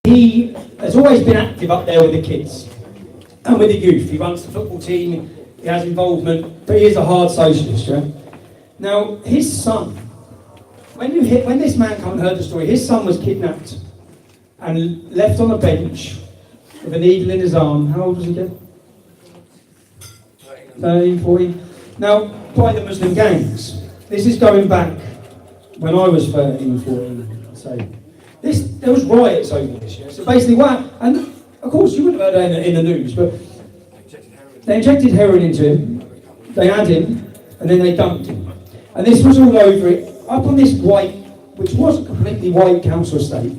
he has always been active up there with the kids and with the youth. He runs the football team, he has involvement, but he is a hard socialist, yeah? Now, his son, when this man come and heard the story, his son was kidnapped and left on a bench with a needle in his arm. How old was he again? 13, 14. Now, by the Muslim gangs. This is going back when I was 13, 14, I'd say. There was riots over this, yeah? So basically what, and of course you wouldn't have heard it in the news, but they injected heroin into him, they had him, and then they dumped him. And this was all over it, up on this white, which was a completely white council estate.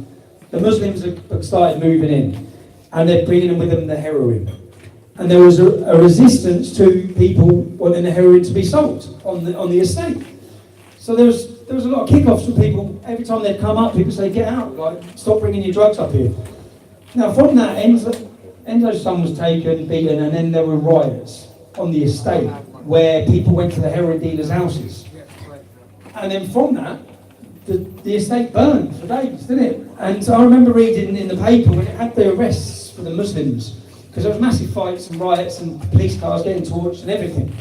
The Muslims had started moving in, and they're bringing with them the heroin. And there was a resistance to people wanting the heroin to be sold on the estate. So there was a lot of kick-offs for people. Every time they'd come up, people say, get out, like, stop bringing your drugs up here. Now from that, Enzo's son was taken, beaten, and then there were riots on the estate where people went to the heroin dealers' houses. And then from that, the estate burned for days, didn't it? And so I remember reading in the paper when it had the arrests for the Muslims, because there was massive fights and riots and police cars getting torched and everything.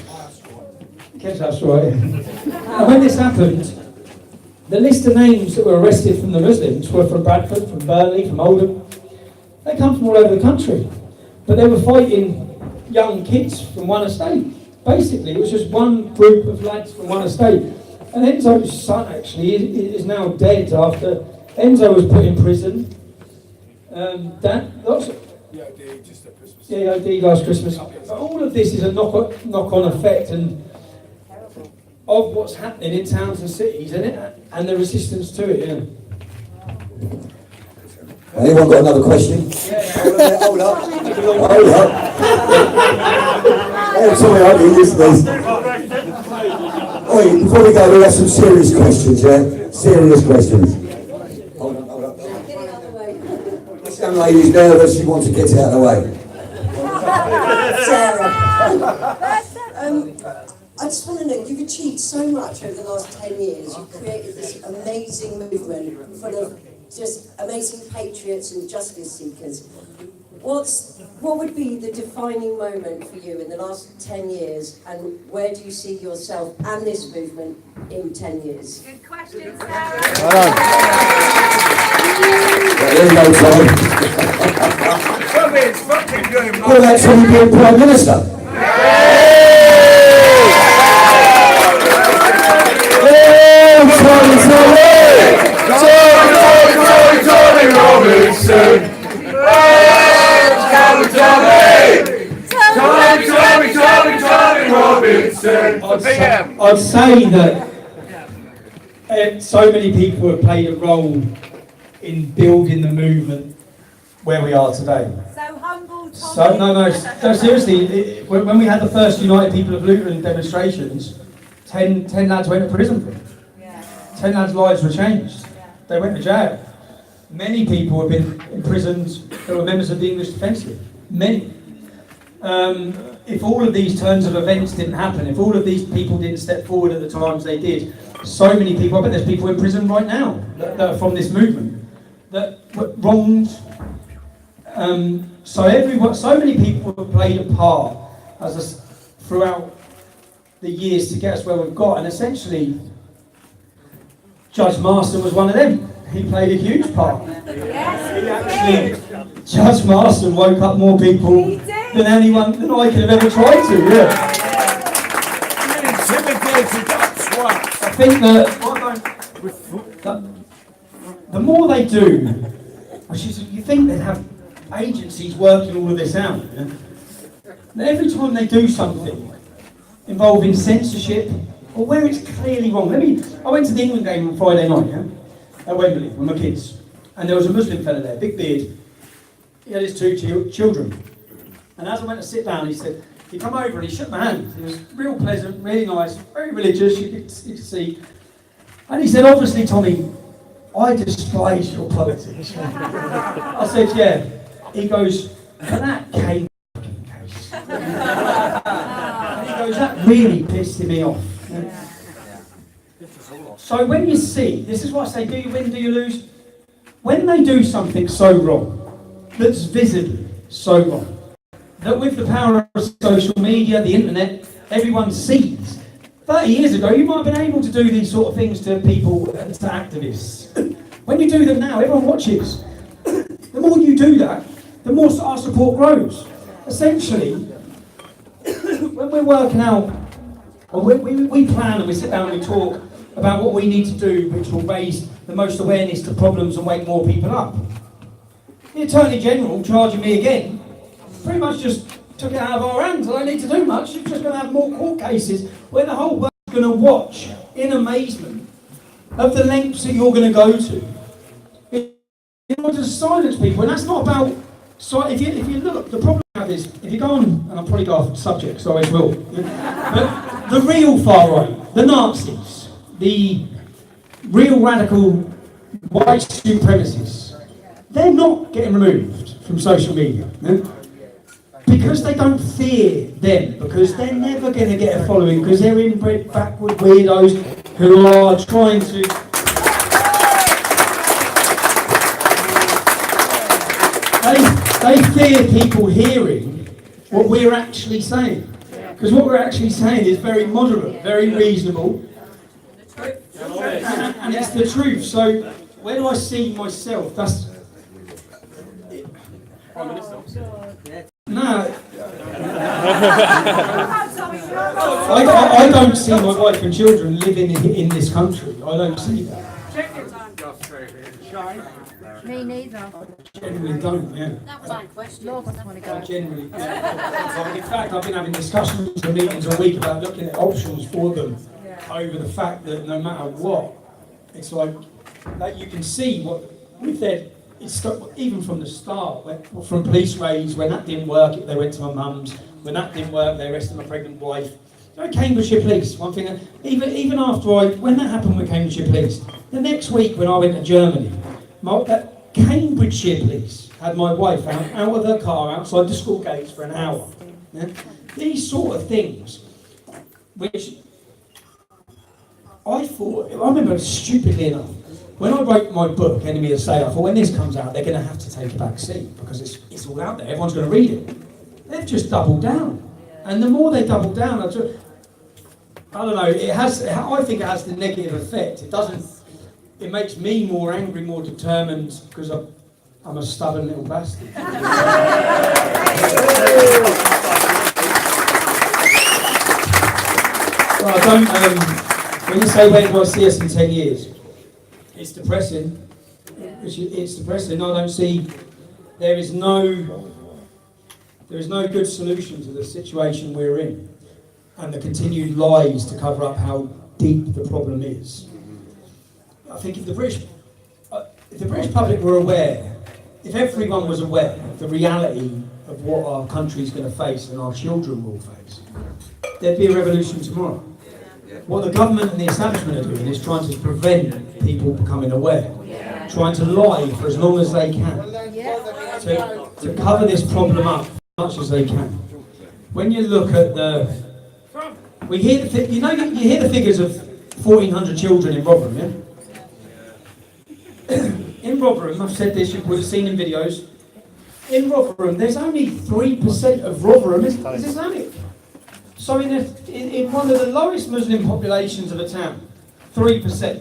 That's right. And when this happened, the list of names that were arrested from the Muslims were from Bradford, from Burnley, from Oldham. They come from all over the country. But they were fighting young kids from one estate. Basically, it was just one group of lads from one estate. And Enzo's son, actually, is now dead after Enzo was put in prison. Just at Christmas. Yeah, OD last Christmas. But all of this is a knock-on effect and of what's happening in towns and cities, and the resistance to it. Yeah. Anyone got another question? Hold up. Oh, sorry, I didn't listen to this. Wait, before we go, we have some serious questions, yeah? Serious questions. Hold up. This young lady's nervous, she wants to get it out of the way. Sarah. I just want to know, you've achieved so much over the last 10 years. You've created this amazing movement full of just amazing patriots and justice seekers. What would be the defining moment for you in the last 10 years, and where do you see yourself and this movement in 10 years? Good question, Sarah. There you go, Tom. It's fucking good. Well, that's when you became Prime Minister. Tommy Robinson. Tommy Robinson. I'd say that so many people have played a role in building the movement where we are today. So humble, Tommy. So no, seriously, when we had the first United People of Luton demonstrations, 10 lads went to prison for it. Yeah. 10 lads' lives were changed. They went to jail. Many people have been imprisoned that were members of the English Defence League. Many. If all of these turns of events didn't happen, if all of these people didn't step forward at the times they did, so many people, I bet there's people in prison right now that are from this movement, that were wronged. So many people have played a part throughout the years to get us where we've got, and essentially Judge Marston was one of them. He played a huge part. Judge Marston woke up more people than I could have ever tried to. Yeah. I think that the more they do, you think they'd have agencies working all of this out. Yeah? And every time they do something involving censorship or where it's clearly wrong. I went to the England game on Friday night, yeah, at Wembley with my kids, and there was a Muslim fella there, big beard. He had his two children, and as I went to sit down, he come over and he shook my hand. He was real pleasant, really nice, very religious. You could see, and he said, "Obviously, Tommy, I despise your politics." I said, "Yeah." He goes, "For that case." That really pissed me off. So when you see, this is what I say, do you win, do you lose? when they do something so wrong, that's visibly so wrong, that with the power of social media, the internet, everyone sees. 30 years ago, you might have been able to do these sort of things to people, to activists. When you do them now, everyone watches. The more you do that, the more our support grows. Essentially, when we're working out, or we plan and we sit down and we talk about what we need to do, which will raise the most awareness to problems and wake more people up. The Attorney General charging me again pretty much just took it out of our hands. I don't need to do much. You're just going to have more court cases where the whole world is going to watch in amazement of the lengths that you're going to go to in order to silence people. And that's not about... So if you look, the problem I have is, if you go on, and I'll probably go off subject, so I always will, but the real far right, the Nazis, the real radical white supremacists, they're not getting removed from social media. Because they don't fear them, because they're never going to get a following, because they're inbred, backward weirdos who are trying to... They fear people hearing what we're actually saying. Because what we're actually saying is very moderate, very reasonable, and it's the truth. So when I see myself, that's... No. I don't see my wife and children living in this country. I don't see that. Me neither. I generally don't, yeah. That was my question. None of us want to go. I generally don't. In fact, I've been having discussions and meetings a week about looking at options for them over the fact that no matter what, it's like that you can see what, if they're, it's even from the start, from police raids, when that didn't work, they went to my mum's. When that didn't work, they arrested my pregnant wife. Cambridgeshire Police, one thing, even after when that happened with Cambridgeshire Police, the next week when I went to Germany, Cambridgeshire Police had my wife out of her car outside the school gates for an hour. Yeah? These sort of things, which I remember stupidly enough, when I wrote my book, Enemy of Sale, I thought when this comes out, they're going to have to take a back seat because it's all out there, everyone's going to read it. They've just doubled down. And the more they double down, I don't know, I think it has the negative effect. It makes me more angry, more determined, because I'm a stubborn little bastard. Well, I don't, when you say where do I see us in 10 years, it's depressing. It's depressing. I don't see, there is no good solution to the situation we're in, and the continued lies to cover up how deep the problem is. I think if the British public were aware, if everyone was aware of the reality of what our country's going to face and our children will face, there'd be a revolution tomorrow. What the government and the establishment are doing is trying to prevent people becoming aware, trying to lie for as long as they can, to cover this problem up as much as they can. When you look at you hear the figures of 1,400 children in Rotherham, yeah? In Rotherham, I've said this, you would have seen in videos, in Rotherham, there's only 3% of Rotherham is Islamic. So in one of the lowest Muslim populations of a town, 3%,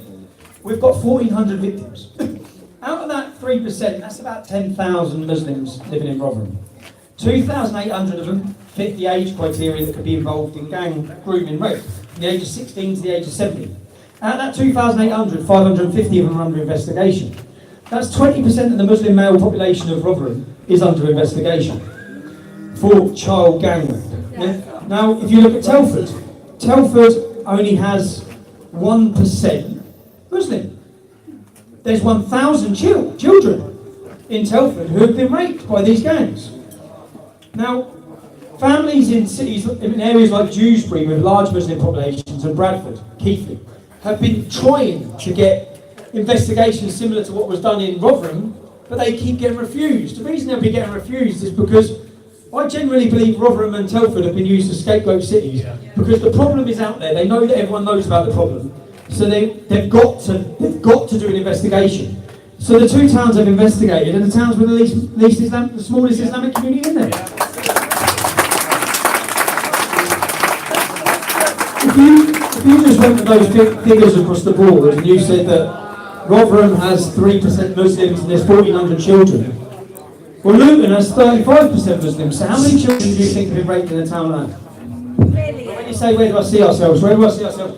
we've got 1,400 victims. Out of that 3%, that's about 10,000 Muslims living in Rotherham. 2,800 of them fit the age criteria that could be involved in gang grooming rape, from the age of 16 to the age of 70. Out of that 2,800, 550 of them are under investigation. That's 20% of the Muslim male population of Rotherham is under investigation for child gang rape. Yeah? Now, if you look at Telford only has 1% Muslim. There's 1,000 children in Telford who have been raped by these gangs. Now, families in cities, in areas like Dewsbury with large Muslim populations and Bradford, Keighley, have been trying to get investigations similar to what was done in Rotherham, but they keep getting refused. The reason they'll be getting refused is because I generally believe Rotherham and Telford have been used as scapegoat cities because the problem is out there. They know that everyone knows about the problem, so they've got to do an investigation. So the two towns I've investigated are the towns with the smallest Islamic community in there. If you just went with those figures across the board and you said that Rotherham has 3% Muslims and there's 1,400 children, well, Luton has 35% Muslims. So how many children do you think have been raped in a town like that? When you say, where do I see ourselves? Where do I see ourselves?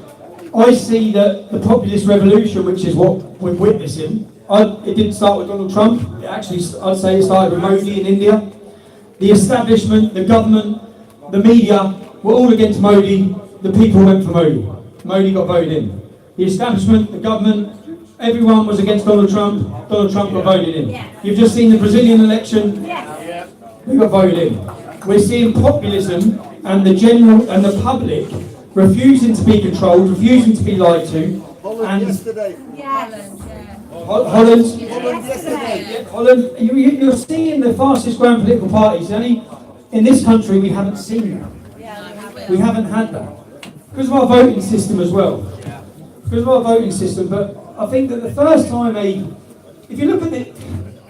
I see that the populist revolution, which is what we're witnessing, it didn't start with Donald Trump. It actually, I'd say it started with Modi in India. The establishment, the government, the media were all against Modi. The people went for Modi. Modi got voted in. The establishment, the government, everyone was against Donald Trump. Donald Trump got voted in. You've just seen the Brazilian election. Who got voted in? We're seeing populism and the general and the public refusing to be controlled, refusing to be lied to. Holland yesterday. Holland. Holland. You're seeing the fastest growing political parties. Only in this country we haven't seen that. We haven't had that because of our voting system as well. Because of our voting system, but I think that the first time if you look at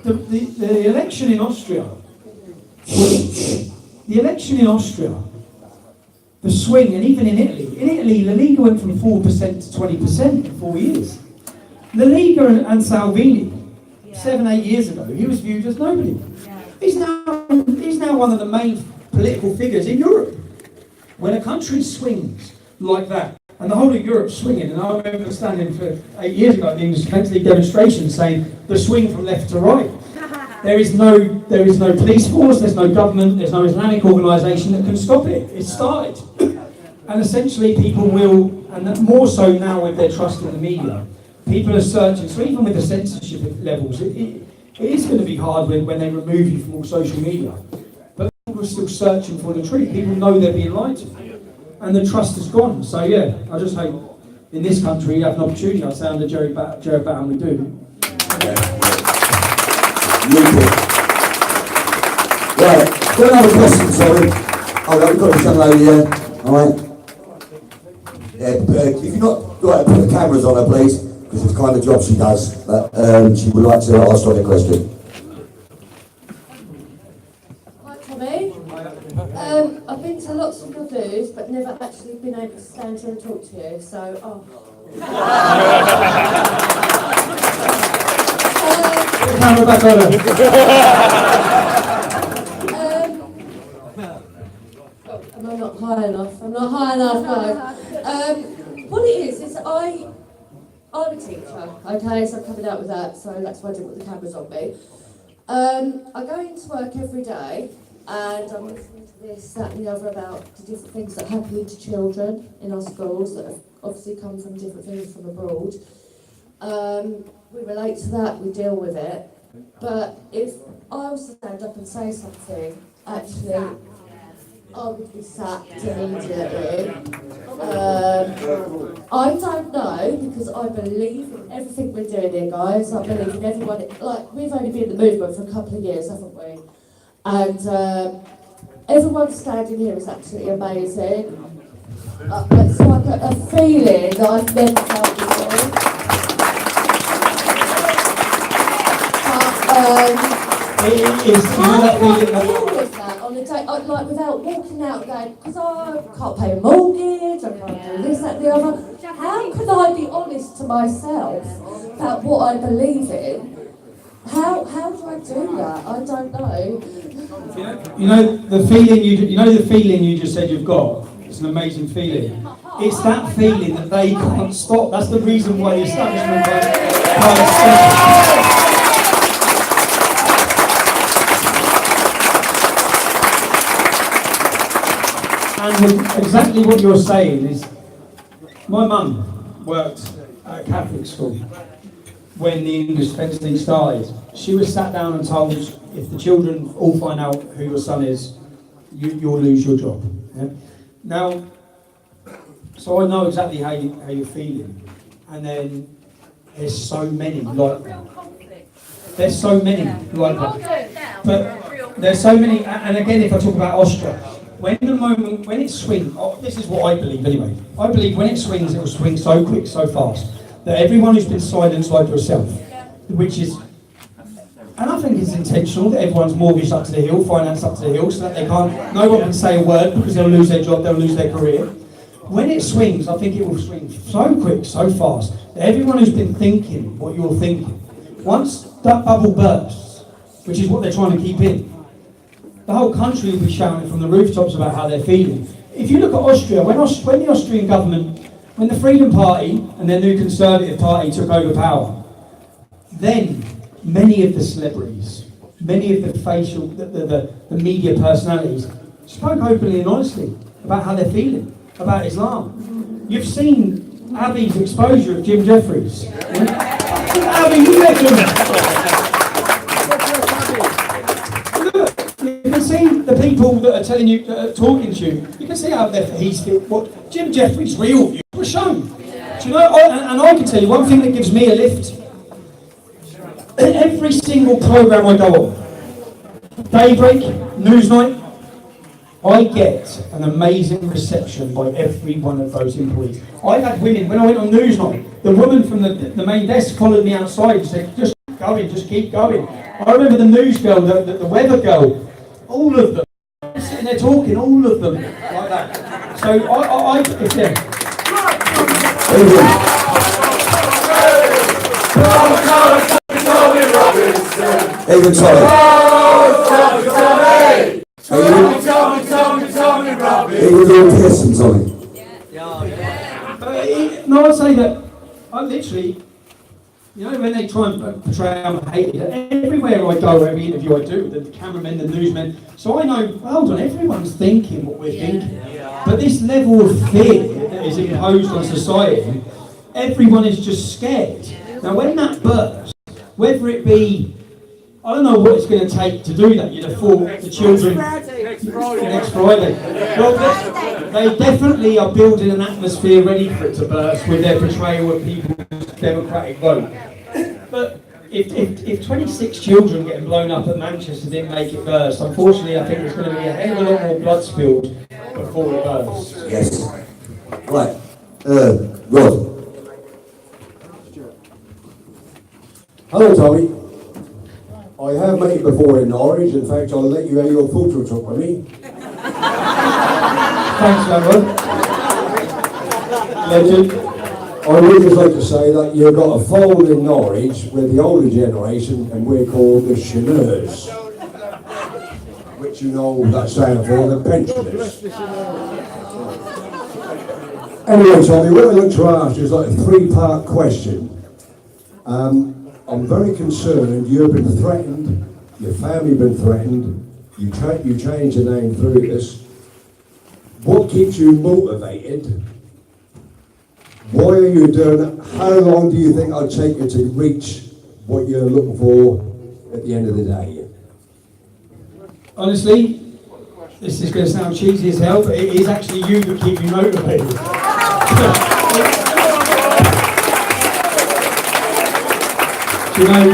the election in Austria, the swing, and even in Italy, La Liga went from 4% to 20% in 4 years. La Liga and Salvini, 7-8 years ago, he was viewed as nobody. He's now one of the main political figures in Europe. When a country swings like that, and the whole of Europe's swinging, and I remember standing for 8 years ago at the English Defence League demonstration saying the swing from left to right. There is no police force, there's no government, there's no Islamic organisation that can stop it. It started. And essentially people will, and more so now with their trust in the media, people are searching, so even with the censorship levels, it is going to be hard when they remove you from all social media. But people are still searching for the truth. People know they're being lied to. And the trust is gone. So yeah, I just hope in this country you have an opportunity. I say under Jared Batten we do. Right, got another question, sorry. Hold on, we've got this young lady here. Alright. Yeah, if you've not got to put the cameras on her, please, because it's the kind of job she does. But she would like to ask you a question. Hi Tommy. I've been to lots of your do's, but never actually been able to stand here and talk to you, so, Camera back on am I not high enough? I'm not high enough, no. What it is I'm a teacher, okay, so I'm coming out with that, so that's why I didn't put the cameras on me. I go into work every day, and I'm listening to this, that and the other about the different things that happen to children in our schools that have obviously come from different things from abroad. We relate to that, we deal with it, but if I was to stand up and say something, actually, I would be sacked immediately. I don't know, because I believe in everything we're doing here, guys. I believe in everyone. Like, we've only been in the movement for a couple of years, haven't we? And everyone standing here is absolutely amazing. It's like a feeling that I've never felt before. How do I deal with that on a day, like without walking out going, because I can't pay a mortgage, I can't do this, that, and the other. How can I be honest to myself about what I believe in? How do I do that? I don't know. You know the feeling you just said you've got. It's an amazing feeling. It's that feeling that they can't stop. That's the reason why the establishment can't stop. And exactly what you're saying is, my mum worked at a Catholic school when the English Defence League started. She was sat down and told, if the children all find out who your son is, you'll lose your job. Yeah? Now, so I know exactly how you're feeling. And then there's so many like that. There's so many like that. But there's so many, and again, if I talk about Austria, when it swings, this is what I believe anyway. I believe when it swings, it will swing so quick, so fast, that everyone who's been silenced like yourself, which is, and I think it's intentional that everyone's mortgaged up to the hill, financed up to the hill, so that no one can say a word because they'll lose their job, they'll lose their career. When it swings, I think it will swing so quick, so fast, that everyone who's been thinking what you're thinking, once that bubble bursts, which is what they're trying to keep in, the whole country will be shouting from the rooftops about how they're feeling. If you look at Austria, when the Austrian government, when the Freedom Party and their new Conservative Party took over power, then many of the celebrities, many of the media personalities spoke openly and honestly about how they're feeling, about Islam. You've seen Abi's exposure of Jim Jeffries. Abi, you met him. You can see the people that are telling you, that are talking to you, you can see how he's what Jim Jeffries' real views were shown. Do you know, and I can tell you one thing that gives me a lift. Every single programme I go on, Daybreak, Newsnight, I get an amazing reception by every one of those employees. I had women, when I went on Newsnight, the woman from the main desk followed me outside and said, just keep going, just keep going. I remember the news girl, the weather girl, all of them, sitting there talking, all of them, like that. So it's them. Even Tommy. Even doing Pearson, Tommy. No, I'd say that I literally, you know, when they try and portray I'm hated, everywhere I go, every interview I do, the cameramen, the newsmen, so I know, hold on, everyone's thinking what we're thinking. But this level of fear that is imposed on society, everyone is just scared. Now when that bursts, whether it be, I don't know what it's going to take to do that, you'd have thought the children next Friday. Well, they definitely are building an atmosphere ready for it to burst with their portrayal of people's democratic vote. But if 26 children getting blown up at Manchester didn't make it burst, unfortunately I think there's going to be a hell of a lot more blood spilled before it bursts. Yes. Right. Rod. Hello, Tommy. I have met you before in Norwich. In fact, I'll let you have your photo took with me. Thanks, Cameron. Legend. I would just like to say that you've got a fold in Norwich with the older generation, and we're called the Cheneurs, which you know that stands for the pensioners. Anyway, Tommy, what I'd like to ask you is like a three-part question. I'm very concerned. You've been threatened. Your family been threatened. You changed your name through this. What keeps you motivated? Why are you doing it? How long do you think it'll take you to reach what you're looking for at the end of the day? Honestly, this is going to sound cheesy as hell, but it is actually you that keep me motivated. You know,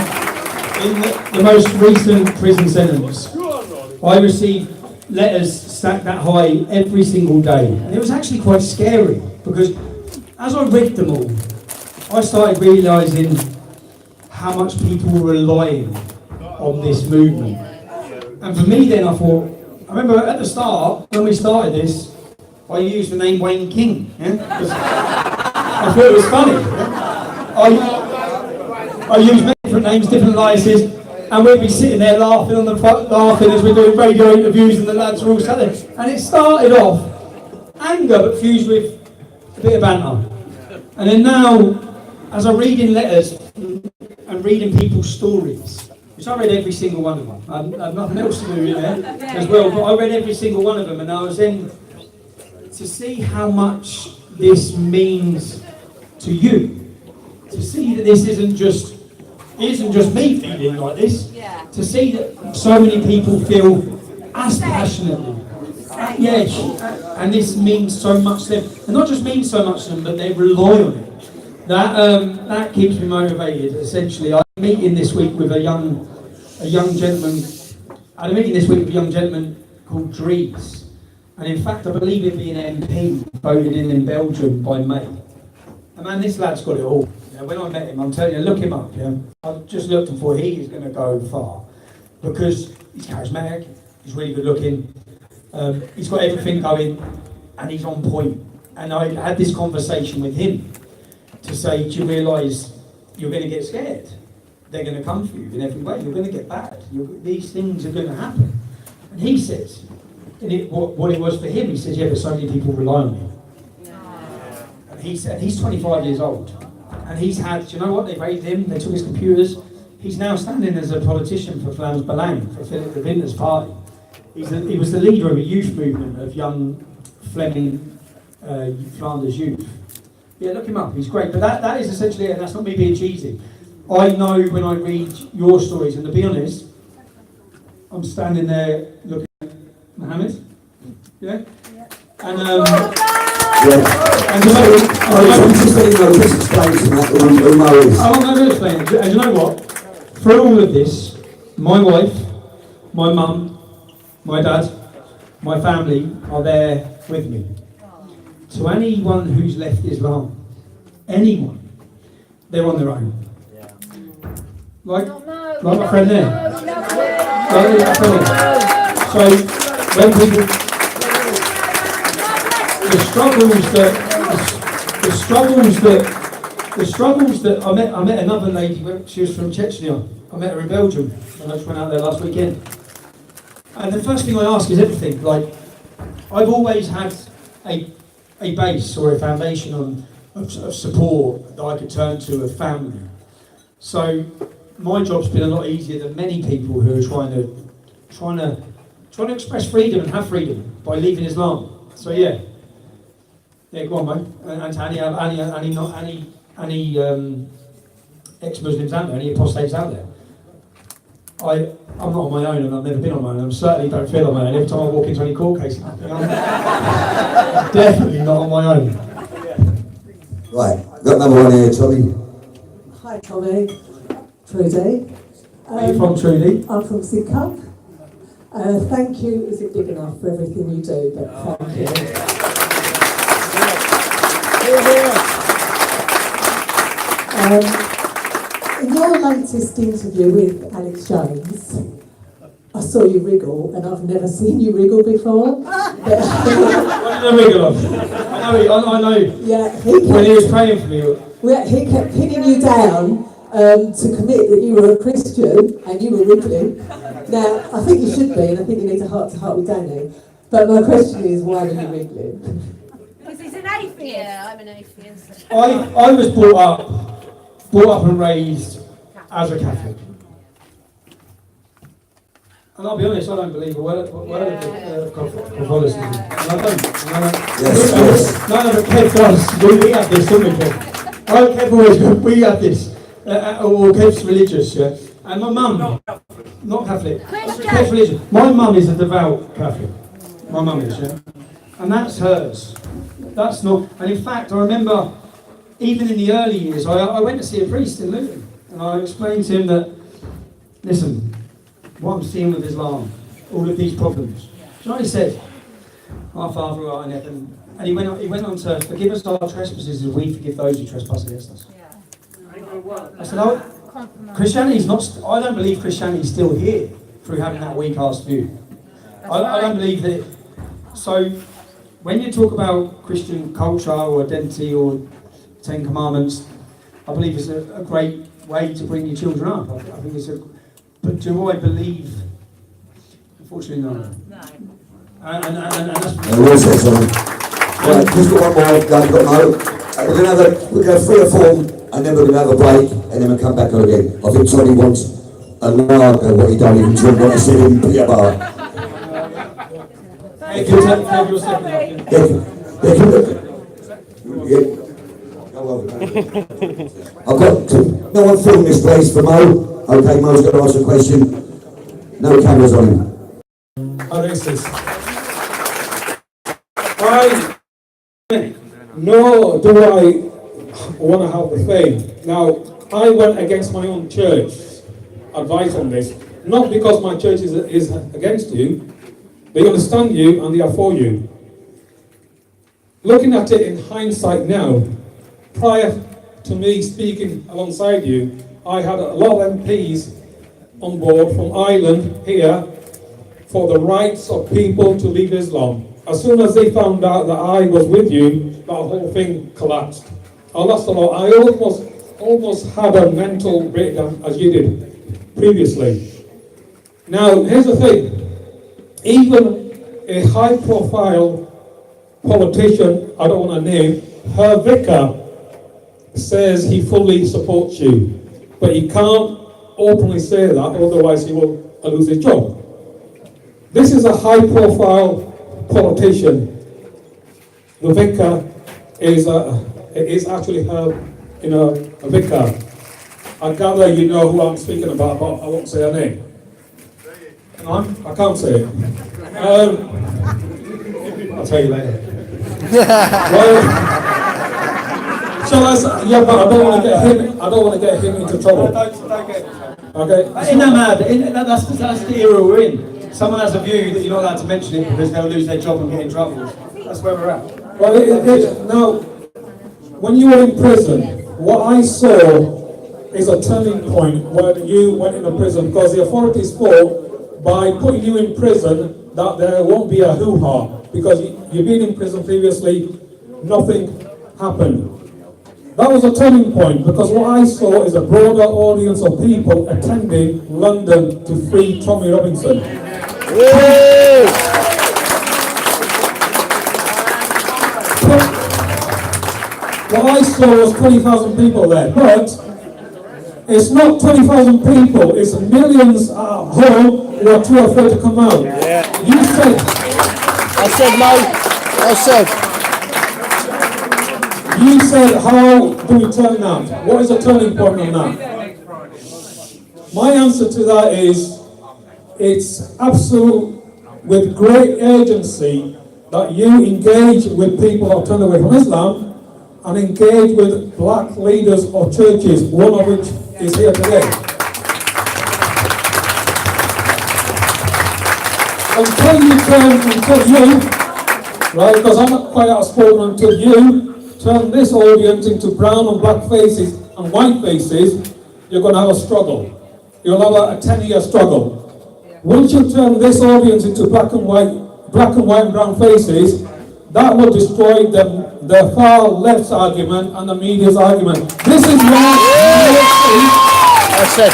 in the most recent prison sentence, I received letters stacked that high every single day. And it was actually quite scary, because as I read them all, I started realising how much people were relying on this movement. And for me then, I remember at the start, when we started this, I used the name Wayne King. Yeah? I thought it was funny. Yeah? I used many different names, different aliases, and we'd be sitting there laughing laughing as we're doing radio interviews, and the lads were all sat there. And it started off anger, but fused with a bit of banter. And then now, as I'm reading letters and reading people's stories, which I read every single one of them. I had nothing else to do in there as well, but I read every single one of them, and I was in to see how much this means to you. To see that this isn't just me feeling like this. Yeah. To see that so many people feel as passionately at the edge, and this means so much to them. And not just means so much to them, but they rely on it. That keeps me motivated. Essentially, I had a meeting this week with a young gentleman. I had a meeting this week with a young gentleman called Dries, and in fact, I believe he'd be an MP voted in Belgium by May. And man, this lad's got it all. Yeah, when I met him, I'm telling you, look him up. Yeah, I just looked and thought he is going to go far because he's charismatic, he's really good looking, he's got everything going, and he's on point. And I had this conversation with him to say, do you realise you're going to get scared? They're going to come for you in every way. You're going to get bad. These things are going to happen. And he says, what it was for him, he says, yeah, but so many people rely on you. And he said, he's 25 years old. And he's had, do you know what? They raised him, they took his computers. He's now standing as a politician for Flams Belang, for Philip de Winter's party. He was the leader of a youth movement of young Fleming Flanders youth. Yeah, look him up, he's great. But that is essentially it, and that's not me being cheesy. I know when I read your stories, and to be honest, I'm standing there looking at Mohammed. Yeah? And and you know, I'm going to explain it. And you know what? Through all of this, my wife, my mum, my dad, my family are there with me. To anyone who's left Islam, anyone, they're on their own. Like my friend there. Like my friend there. So when people, the struggles that I met another lady. She was from Chechnya. I met her in Belgium, and I just went out there last weekend. And the first thing I ask is everything. Like, I've always had a base or a foundation of support that I could turn to, a family. So my job's been a lot easier than many people who are trying to express freedom and have freedom by leaving Islam. So yeah, go on, mate. And to any ex-Muslims out there, any apostates out there. I'm not on my own, and I've never been on my own. I certainly don't feel on my own. Every time I walk into any court case, I'm definitely not on my own. Right, got another one here, Tommy. Hi Tommy, Trudy. Where are you from, Trudy? I'm from Sidcup. Thank you isn't big enough for everything you do, but thank you. In your latest interview with Alex Jones, I saw you wriggle, and I've never seen you wriggle before. What did I wriggle on? I know. Yeah, when he was praying for me. He kept pinning you down to commit that you were a Christian, and you were wriggling. Now, I think you should be, and I think you need a heart-to-heart with Danny. But my question is, why were you wriggling? Because he's an atheist. Yeah, I'm an atheist. I was brought up and raised as a Catholic. And I'll be honest, I don't believe a word of Catholicism. And I don't. Yes. No, but Kev does. We have this, don't we, Kev? Oh, Kev always goes, we have this. Or Kev's religious, yeah? And my mum, not Catholic. Kev's religious. My mum is a devout Catholic. My mum is, yeah? And that's hers. That's not. And in fact, I remember, even in the early years, I went to see a priest in Luton. And I explained to him that, listen, what I'm seeing with Islam, all of these problems. Do you know what he said? Our Father who art in heaven. And he went on to forgive us our trespasses as we forgive those who trespass against us. I said, Christianity's not. I don't believe Christianity's still here through having that weak-ass view. I don't believe that. So, when you talk about Christian culture or identity or Ten Commandments, I believe it's a great way to bring your children up. I think it's a. But do I believe? Unfortunately, no. And that's. Right, just got one more. Got no. We're gonna have 3 or 4, and then we're gonna have a break, and then we'll come back on again. I think Tony wants a lager, what he don't even drink. What he said in Peterborough. Hey, can you take your second up? Yeah. I've got no one film this place for Mo. Okay, Mo's going to ask a question. No cameras on him. Nor do I want to have the fame. Now, I went against my own church advice on this, not because my church is against you. They understand you and they are for you. Looking at it in hindsight now, prior to me speaking alongside you, I had a lot of MPs on board from Ireland here for the rights of people to leave Islam. As soon as they found out that I was with you, that whole thing collapsed. I lost a lot. I almost had a mental breakdown as you did previously. Now, here's the thing. Even a high-profile politician, I don't want to name, her vicar says he fully supports you. But he can't openly say that, otherwise he will lose his job. This is a high-profile politician. The vicar is actually her, a vicar. I gather you know who I'm speaking about, but I won't say her name. I can't say it. I'll tell you later. Well, shall I say, yeah, but I don't want to get him into trouble. Don't get it. Okay. Isn't that mad? That's the era we're in. Someone has a view that you're not allowed to mention it because they'll lose their job and get in trouble. That's where we're at. Well, now, when you were in prison, what I saw is a turning point when you went into prison, because the authorities thought by putting you in prison that there won't be a hoo-ha, because you've been in prison previously, nothing happened. That was a turning point, because what I saw is a broader audience of people attending London to free Tommy Robinson. What I saw was 20,000 people there, but it's not 20,000 people, it's millions at home who are too afraid to come out. Yeah. You said... You said, how do we turn that? What is the turning point on that? My answer to that is, it's absolute, with great urgency, that you engage with people who have turned away from Islam and engage with black leaders of churches, one of which is here today. Until you, right, because I'm not quite outspoken, until you turn this audience into brown and black faces and white faces, you're going to have a struggle. You'll have a 10-year struggle. Once you turn this audience into black and white and brown faces, that will destroy the far left's argument and the media's argument. This is why you will see.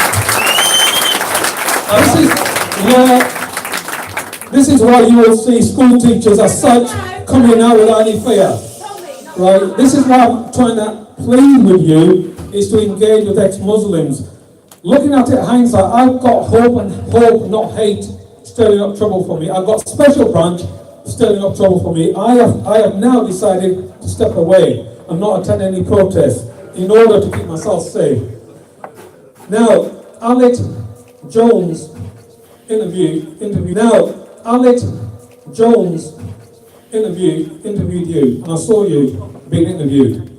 This is why you will see school teachers as such coming out without any fear. Right? This is why I'm trying to plead with you, is to engage with ex-Muslims. Looking at it hindsight, I've got hope, not hate, stirring up trouble for me. I've got special branch stirring up trouble for me. I have now decided to step away and not attend any protests in order to keep myself safe. Now, Alex Jones interviewed you, and I saw you being interviewed.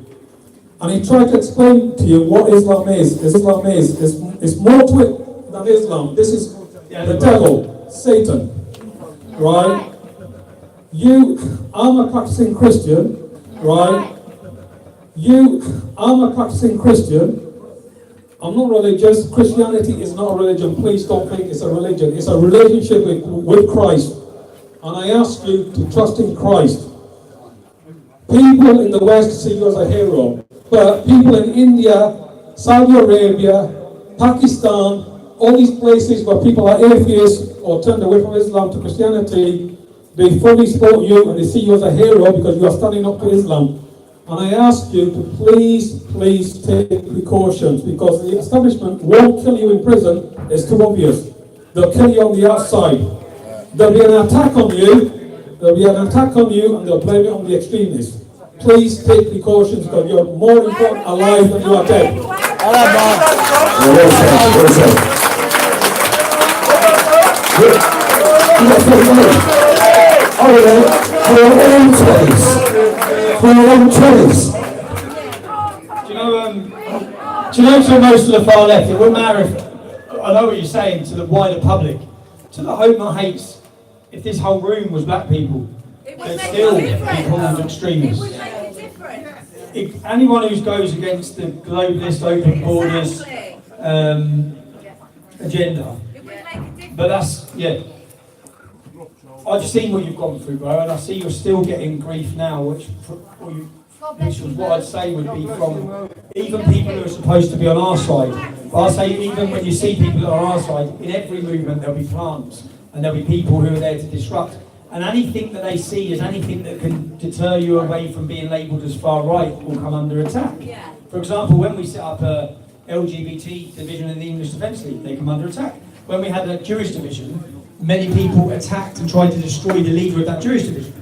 And he tried to explain to you what Islam is. Islam is more to it than Islam. This is the devil, Satan, right? I'm a practicing Christian, right? I'm a practicing Christian. I'm not religious. Christianity is not a religion. Please don't think it's a religion. It's a relationship with Christ. And I ask you to trust in Christ. People in the West see you as a hero, but people in India, Saudi Arabia, Pakistan, all these places where people are atheists or turned away from Islam to Christianity, they fully support you and they see you as a hero because you are standing up to Islam. And I ask you to please take precautions, because the establishment won't kill you in prison. It's too obvious. They'll kill you on the outside. There'll be an attack on you, and they'll blame it on the extremists. Please take precautions, because you're more important alive than you are dead. Do you know to most of the far left, it wouldn't matter if, I know what you're saying to the wider public, to the hope not hates, if this whole room was black people, they'd still be called extremists. if anyone who goes against the globalist open borders agenda, but that's, yeah. I've seen what you've gone through, bro, and I see you're still getting grief now, which was what I'd say would be from even people who are supposed to be on our side. But I'll say even when you see people that are on our side, in every movement there'll be plants, and there'll be people who are there to disrupt. And anything that they see as anything that can deter you away from being labelled as far right will come under attack. Yeah. For example, when we set up a LGBT division in the English Defence League, they come under attack. When we had a Jewish division, many people attacked and tried to destroy the leader of that Jewish division.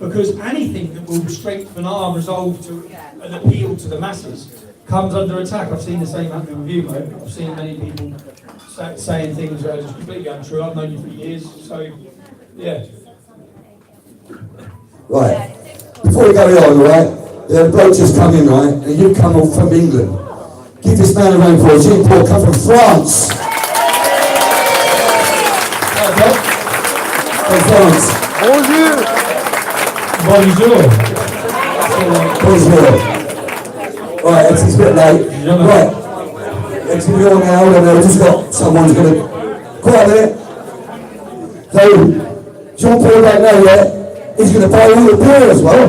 Because anything that will strengthen our resolve to an appeal to the masses comes under attack. I've seen the same happen with you, mate. I've seen many people saying things that are just completely untrue. I've known you for years, so yeah. Right. Before we go on, right, the bloke just come in, right, and you come all from England. Give this man a round of applause. Jean-Paul come from France. From France. Bonjour. Bonjour. Bonjour. Right, it's a bit late. Right. It's going to be on now, and I've just got someone's going to... Quiet a minute. So, Jean-Paul right now, yeah? He's going to buy all the beer as well.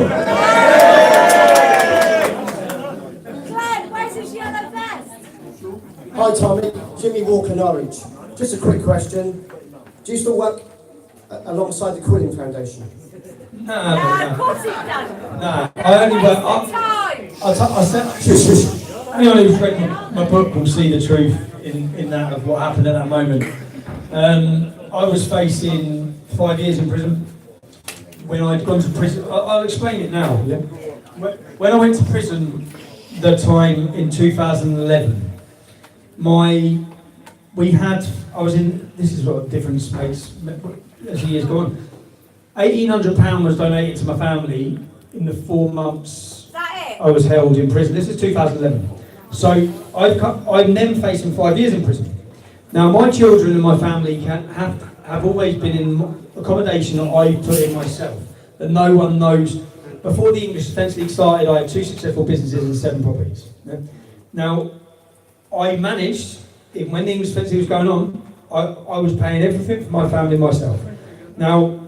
Glenn, where's his yellow vest? Hi Tommy, Jimmy Walker, Norwich. Just a quick question. Do you still work alongside the Quilling Foundation? No, Of course he does. I only work. Anyone who's read my book will see the truth in that of what happened at that moment. I was facing 5 years in prison. When I'd gone to prison, I'll explain it now. Yeah? When I went to prison, the time in 2011, this is what a different space as the years go on. £1,800 was donated to my family in the 4 months I was held in prison. This is 2011. So I'm then facing 5 years in prison. Now my children and my family have always been in accommodation that I put in myself, that no one knows. Before the English Defence League started, I had 2 successful businesses and 7 properties. Yeah? Now, I managed, when the English Defence League was going on, I was paying everything for my family myself. Now,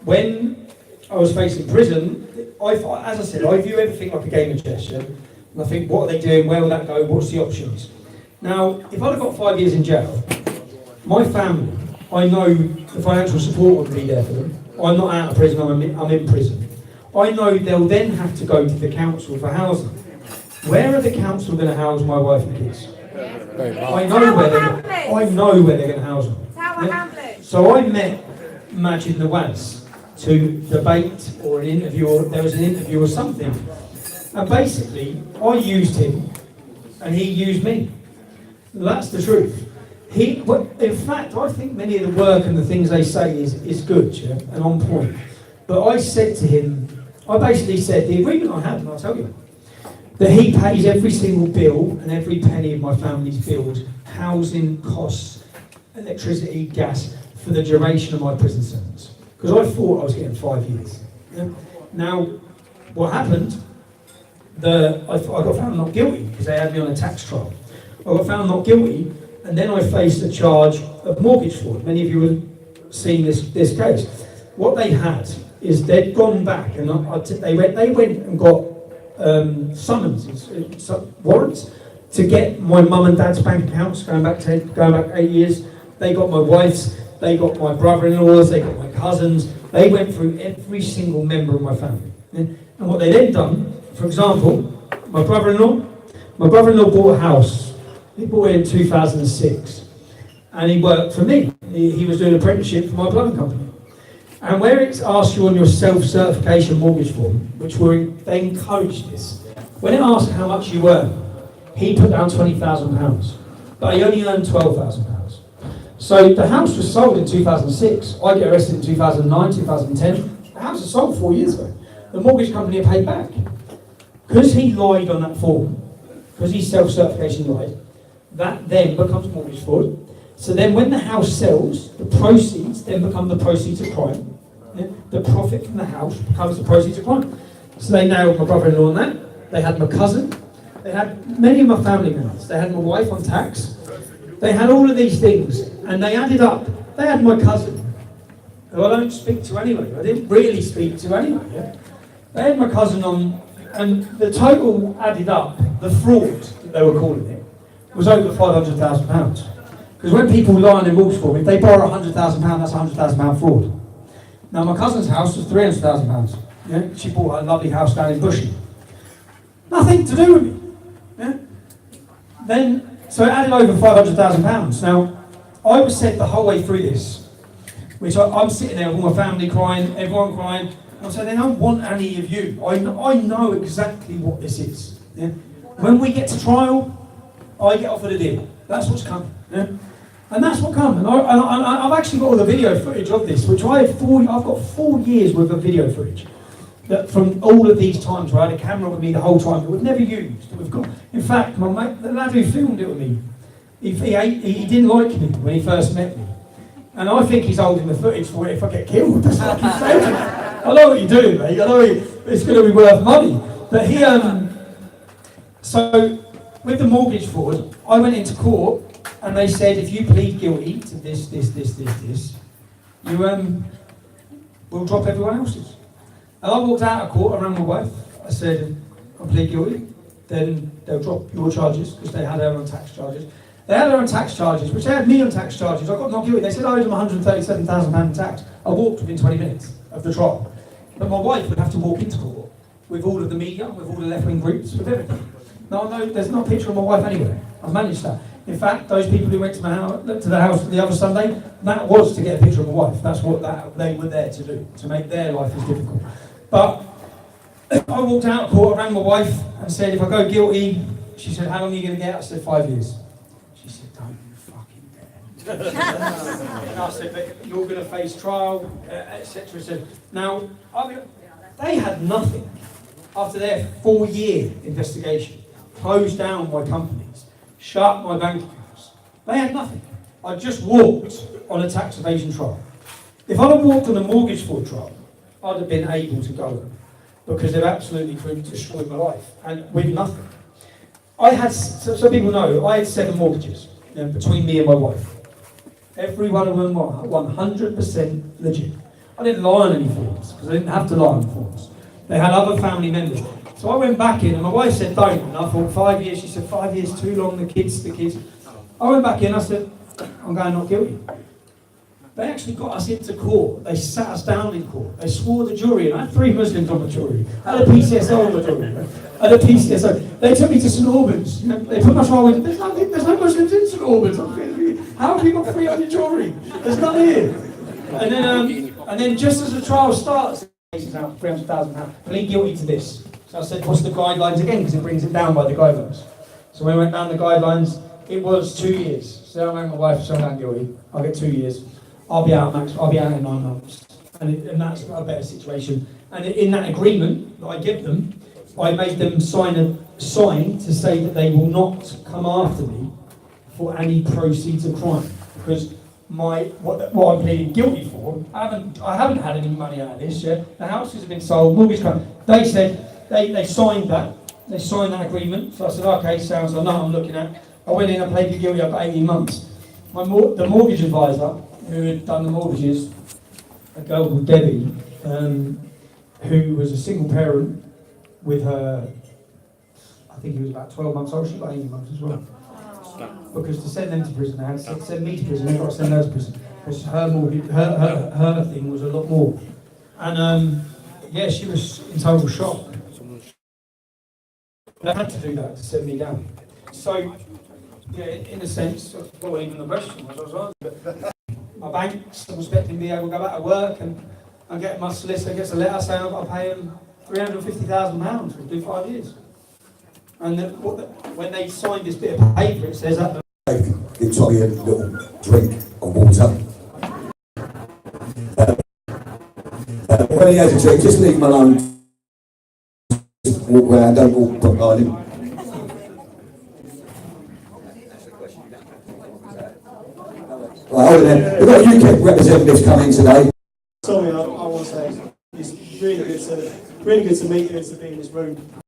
when I was facing prison, as I said, I view everything like a game of chess, yeah? And I think, what are they doing, where will that go, what's the options? Now, if I'd have got 5 years in jail, my family, I know the financial support wouldn't be there for them. I'm not out of prison, I'm in prison. I know they'll then have to go to the council for housing. Where are the council going to house my wife and kids? I know where they're going to house them. Yeah? So I met Majid Nawaz to debate or an interview, or there was an interview or something. And basically, I used him and he used me. That's the truth. In fact, I think many of the work and the things they say is good, yeah, and on point. But I said to him, I basically said, the agreement I had, and I'll tell you, that he pays every single bill and every penny of my family's bills, housing costs, electricity, gas, for the duration of my prison sentence. Because I thought I was getting 5 years. Yeah? Now, what happened, I got found not guilty because they had me on a tax trial. I got found not guilty, and then I faced a charge of mortgage fraud. Many of you have seen this case. What they had is they'd gone back and they went and got summonses, warrants to get my mum and dad's bank accounts going back 8 years. They got my wife's, they got my brother-in-law's, they got my cousins. They went through every single member of my family. And what they then done, for example, my brother-in-law bought a house. He bought it in 2006, and he worked for me. He was doing an apprenticeship for my plumbing company. And where it's asked you on your self-certification mortgage form, they encouraged this, when it asked how much you earn, he put down £20,000, but he only earned £12,000. So the house was sold in 2006. I get arrested in 2009, 2010. The house was sold 4 years ago. The mortgage company had paid back. Because he lied on that form, because he self-certification lied, that then becomes mortgage fraud. So then when the house sells, the proceeds then become the proceeds of crime. Yeah? The profit from the house becomes the proceeds of crime. So they nailed my brother-in-law on that. they had my cousin, they had many of my family members, they had my wife on tax, they had all of these things, and they added up. They had my cousin, who I don't speak to anyway. I didn't really speak to anyway. Yeah? They had my cousin on, and the total added up, the fraud that they were calling it, was over £500,000. Because when people lie on their mortgage form, if they borrow £100,000, that's £100,000 fraud. Now my cousin's house was £300,000. Yeah? She bought a lovely house down in Bushy. Nothing to do with me. Yeah? Then, so it added over £500,000. Now, I was said the whole way through this, which I'm sitting there with all my family crying, everyone crying, and I'm saying, they don't want any of you. I know exactly what this is. Yeah? When we get to trial, I get offered a deal. That's what's coming. Yeah? And that's what comes. And I've actually got all the video footage of this, which I've got 4 years worth of video footage. That from all of these times where I had a camera with me the whole time that we've never used. That we've got. In fact, my mate, the lad who filmed it with me, he didn't like me when he first met me. And I think he's holding the footage for it if I get killed. That's what he's saying. I know what you're doing, mate. I know it's going to be worth money. But he, so with the mortgage fraud, I went into court and they said, if you plead guilty to this, you will drop everyone else's. And I walked out of court, I rang my wife, I said, I plead guilty, then they'll drop your charges, because they had her on tax charges. They had her on tax charges, which they had me on tax charges. I got not guilty. They said I owed them £137,000 in tax. I walked within 20 minutes of the trial. But my wife would have to walk into court with all of the media, with all the left-wing groups, with everything. No, there's not a picture of my wife anywhere. I've managed that. In fact, those people who went to the house the other Sunday, that was to get a picture of my wife. That's what they were there to do, to make their life as difficult. But I walked out of court, I rang my wife and said, if I go guilty, she said, how long are you going to get? I said, 5 years. She said, don't you fucking dare. And I said, but you're going to face trial, etc. Now, they had nothing after their 4-year investigation, closed down my companies, shut my bank accounts. They had nothing. I just walked on a tax evasion trial. If I'd have walked on a mortgage fraud trial, I'd have been able to go, because they've absolutely destroyed my life, and with nothing. I had, so people know, I had 7 mortgages between me and my wife. Every one of them were 100% legit. I didn't lie on any forms, because I didn't have to lie on forms. They had other family members. So I went back in, and my wife said, don't. And I thought, 5 years. She said, 5 years too long, the kids. I went back in, I said, I'm going not guilty. They actually got us into court. They sat us down in court. They swore the jury, and I had 3 Muslims on the jury. I had a PCSO on the jury. I had a PCSO. They took me to St Albans. They put my trial in. There's no Muslims in St Albans. How have you got 3 on your jury? There's none here. And then just as the trial starts, out £300,000. Plead guilty to this. So I said, what's the guidelines again? Because it brings it down by the guidelines. So when we went down the guidelines, it was 2 years. So I rang my wife, so I'm guilty. I'll get 2 years. I'll be out in 9 months. And that's a better situation. And in that agreement that I give them, I made them sign to say that they will not come after me for any proceeds of crime. Because what I'm pleading guilty for, I haven't had any money out of this yet. The houses have been sold, mortgage company. They said they signed that. They signed that agreement. So I said, okay, sounds like I'm looking at. I went in and pleaded guilty for 18 months. The mortgage advisor who had done the mortgages, a girl called Debbie, who was a single parent with her, I think he was about 12 months old, she got 18 months as well. Because to send them to prison, they had to send me to prison, they've got to send her to prison. Because her mortgage, her thing was a lot more. And yeah, she was in total shock. They had to do that to send me down. So, yeah, in a sense, well, even the question was but my bank's expecting me to go back to work and get my solicitor gets a letter saying I've got to pay him £350,000 to do 5 years. And when they signed this bit of paper, it says that. Give Tommy a little drink of water. When he has a drink, just leave him alone. Just walk around, don't walk behind him. Right, hold on then. We've got UKIP representatives coming today. Tommy, I want to say it's really good to meet you and to be in this room.